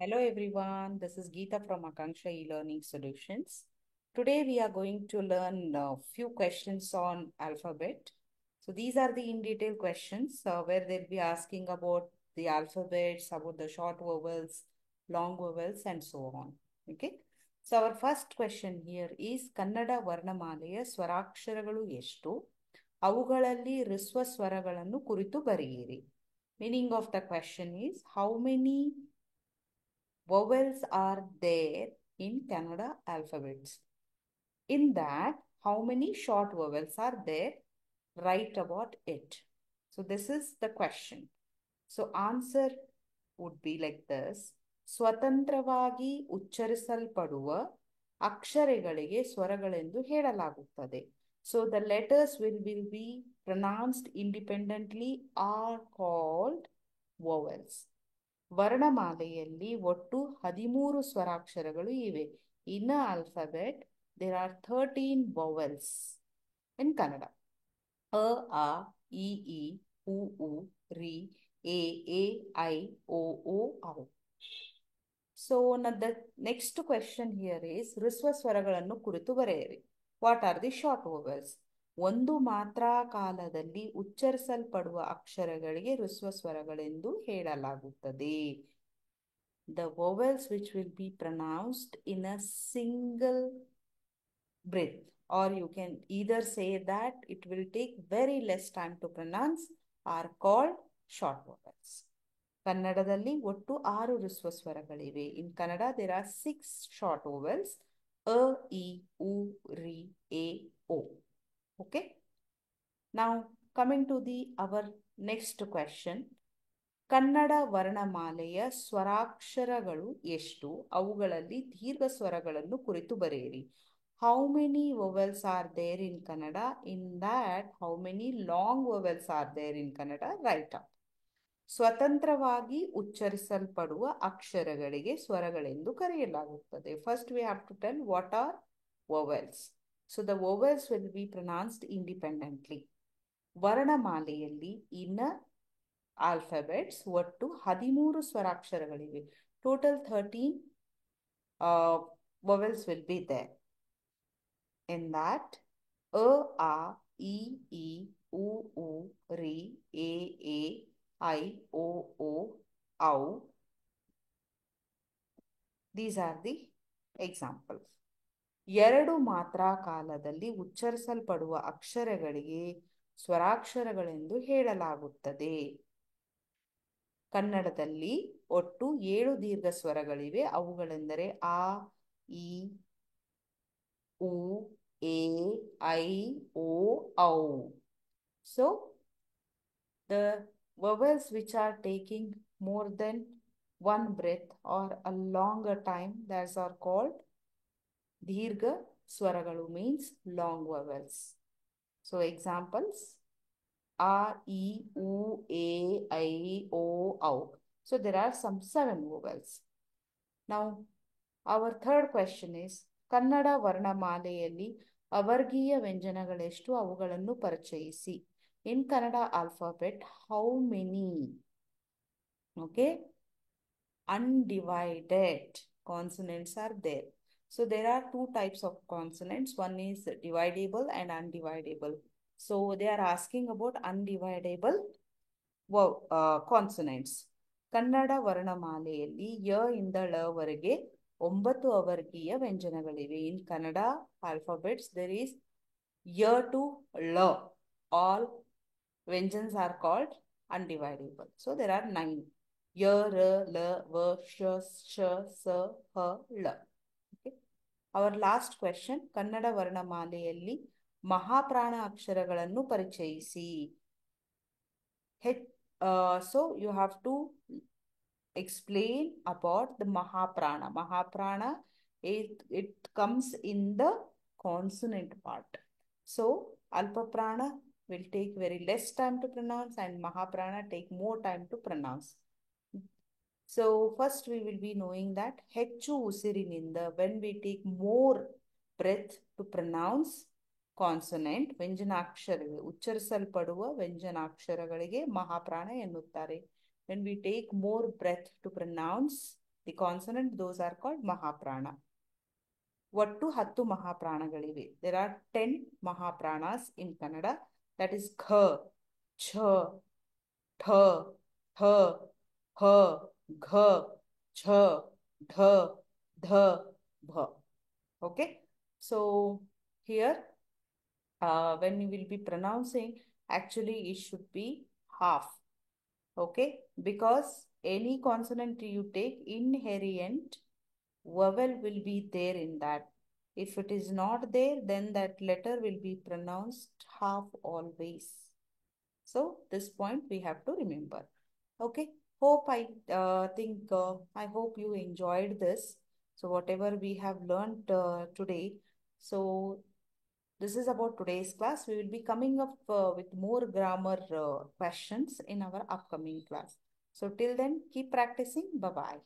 Hello everyone, this is Geeta from Akanksha E-Learning Solutions. Today we are going to learn a few questions on alphabet. So these are the in detail questions where they'll be asking about the alphabets, about the short vowels, long vowels and so on. Okay. So our first question here is Kannada ವರ್ಣಮಾಲೆಯ ಸ್ವರಾಕ್ಷರಗಳು ಎಷ್ಟು? ಅವುಗಳಲ್ಲಿ ಹ್ರಸ್ವ ಸ್ವರಗಳನ್ನು ಕುರಿತು ಬರೆಯಿರಿ. Meaning of the question is how many vowels are there in Kannada alphabets. In that, how many short vowels are there? Write about it. So this is the question. So answer would be like this. ಸ್ವತಂತ್ರವಾಗಿ ಉಚ್ಚರಿಸಲ್ಪಡುವ ಅಕ್ಷರಗಳಿಗೆ ಸ್ವರಗಳೆಂದು ಹೇಳಲಾಗುತ್ತದೆ. So the letters will be pronounced independently are called vowels. ವರ್ಣಮಾಲೆಯಲ್ಲಿ ಒಟ್ಟು 13 ಸ್ವರಾಕ್ಷರಗಳು ಇವೆ. In alphabet there are 13 vowels in Kannada. ಅ, ಆ, ಇ, ಉ, ಊ, ರಿ, ಎ, ಐ, ಓ, ಔ. So the next question here is ಹ್ರಸ್ವ ಸ್ವರಗಳನ್ನು ಕುರಿತು ಬರೆಯಿರಿ. What are the short vowels? ಒಂದು ಮಾತ್ರಾ ಕಾಲದಲ್ಲಿ ಉಚ್ಚರಿಸಲ್ಪಡುವ ಅಕ್ಷರಗಳಿಗೆ ಹ್ರಸ್ವ ಸ್ವರಗಳೆಂದು ಹೇಳಲಾಗುತ್ತದೆ. The vowels which will be pronounced in a single breath, or you can either say that it will take very less time to pronounce, are called short vowels. ಕನ್ನಡದಲ್ಲಿ ಒಟ್ಟು 6 ಹ್ರಸ್ವ ಸ್ವರಗಳಿವೆ. In Kannada there are 6 short vowels: ಅ, ಇ, ಉ, ರಿ, ಎ, ಓ. Okay. Now coming to our next question. Kannada ವರ್ಣಮಾಲೆಯ ಸ್ವರಾಕ್ಷರಗಳು ಎಷ್ಟು? ಅವುಗಳಲ್ಲಿ ದೀರ್ಘ ಸ್ವರಗಳನ್ನು ಕುರಿತು ಬರೆಯಿರಿ. How many vowels are there in Kannada? In that how many long vowels are there in Kannada? Write up. ಸ್ವತಂತ್ರವಾಗಿ ಉಚ್ಚರಿಸಲ್ಪಡುವ ಅಕ್ಷರಗಳಿಗೆ ಸ್ವರಗಳೆಂದು ಕರೆಯಲಾಗುತ್ತದೆ. First we have to tell what are vowels. So the vowels will be pronounced independently. ವರ್ಣಮಾಲೆಯಲ್ಲಿ in alphabets ಒಟ್ಟು 13 ಸ್ವರಾಕ್ಷರಗಳಿವೆ. Total 13 vowels will be there. In that, ಅ, ಆ, ಇ, ಉ, ರಿ, ಎ, ಐ, ಓ, ಔ. These are the examples. ಎರಡು ಮಾತ್ರಾ ಕಾಲದಲ್ಲಿ ಉಚ್ಚರಿಸಲ್ಪಡುವ ಅಕ್ಷರಗಳಿಗೆ ಸ್ವರಾಕ್ಷರಗಳೆಂದು ಹೇಳಲಾಗುತ್ತದೆ. ಕನ್ನಡದಲ್ಲಿ ಒಟ್ಟು 7 ದೀರ್ಘ ಸ್ವರಗಳಿವೆ. ಅವುಗಳೆಂದರೆ ಆ, ಇ, ಉ, ಎ, ಐ, ಓ, ಔ. So, the vowels which are taking more than one breath or a longer time, those are called Dirgha Swaragalu, means long vowels. So examples: A, E, U, A, I, O, Au. So there are some 7 vowels. Now our third question is Kannada ವರ್ಣಮಾಲೆಯಲ್ಲಿ ಅವರ್ಗೀಯ ವ್ಯಂಜನಗಳೆಷ್ಟು? ಅವುಗಳನ್ನು ಪರಿಚಯಿಸಿ. In Kannada alphabet how many undivided consonants are there? So there are 2 types of consonants. One is dividable and undividable. So they are asking about undividable consonants. ಕನ್ನಡ ವರ್ಣಮಾಲೆಯಲ್ಲಿ ಯ ಇಂದ ಳ ವರೆಗೆ 9 ಅವರ್ಗೀಯ ವ್ಯಂಜನಗಳಿವೆ. In Kannada alphabets there is ಯ to ಳ. All ವ್ಯಂಜನ್ಸ್ are called undividable. So there are 9. ಯ, ರ, ಲ, ವ, ಶ, ಸ, ಹ, ಳ. Okay. Our last question. Kannada ವರ್ಣಮಾಲೆಯಲ್ಲಿ ಮಹಾಪ್ರಾಣ ಅಕ್ಷರಗಳನ್ನು ಪರಿಚಯಿಸಿ. So you have to explain about the Mahaprana. Mahaprana, it comes in the consonant part. So Alpaprana will take very less time to pronounce and Mahaprana take more time to pronounce. So first we will be knowing that ಹೆಚ್ಚು ಉಸಿರಿನಿಂದ, when we take more breath to pronounce consonant, ವ್ಯಂಜನಾಕ್ಷರಗಳು ಉಚ್ಚರಿಸಲ್ಪಡುವ ವ್ಯಂಜನಾಕ್ಷರಗಳಿಗೆ ಮಹಾಪ್ರಾಣ ಎನ್ನುತ್ತಾರೆ. When we take more breath to pronounce The consonant, those are called Mahaprana. ಒಟ್ಟು 10 ಮಹಾಪ್ರಾಣಗಳಿವೆ. There are 10 Mahapranas in Kannada. That is Kha, Cha, Tha, Tha, Ha, Gha, Jha, Dha, Dha, Bha. Okay. So here, when you will be pronouncing, actually it should be half. Okay. Because any consonant you take, inherent vowel will be there in that. If it is not there, then that letter will be pronounced half always. So this point we have to remember. Okay. I hope you enjoyed this. So whatever we have learned today. So this is about today's class. We will be coming up with more grammar questions in our upcoming class. So till then, keep practicing. Bye bye.